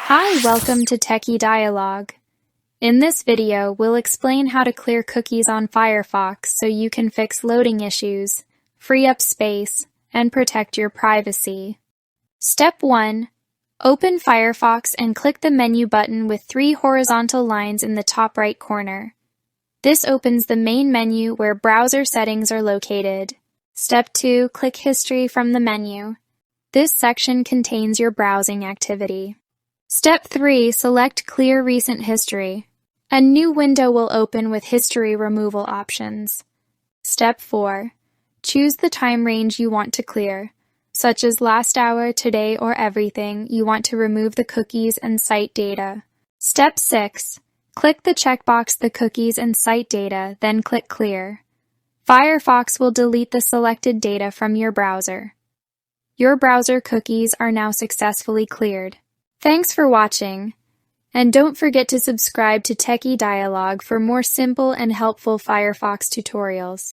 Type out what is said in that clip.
Hi, welcome to Techie Dialogue. In this video, we'll explain how to clear cookies on Firefox so you can fix loading issues, free up space, and protect your privacy. Step 1. Open Firefox and click the menu button with 3 horizontal lines in the top right corner. This opens the main menu where browser settings are located. Step 2. Click History from the menu. This section contains your browsing activity. Step 3. Select Clear Recent History. A new window will open with history removal options. Step 4. Choose the time range you want to clear, such as last hour, today, or everything. You want to remove the cookies and site data. Step 6. Click the checkbox The Cookies and Site Data, then click Clear. Firefox will delete the selected data from your browser. Your browser cookies are now successfully cleared. Thanks for watching, and don't forget to subscribe to Techie Dialogue for more simple and helpful Firefox tutorials.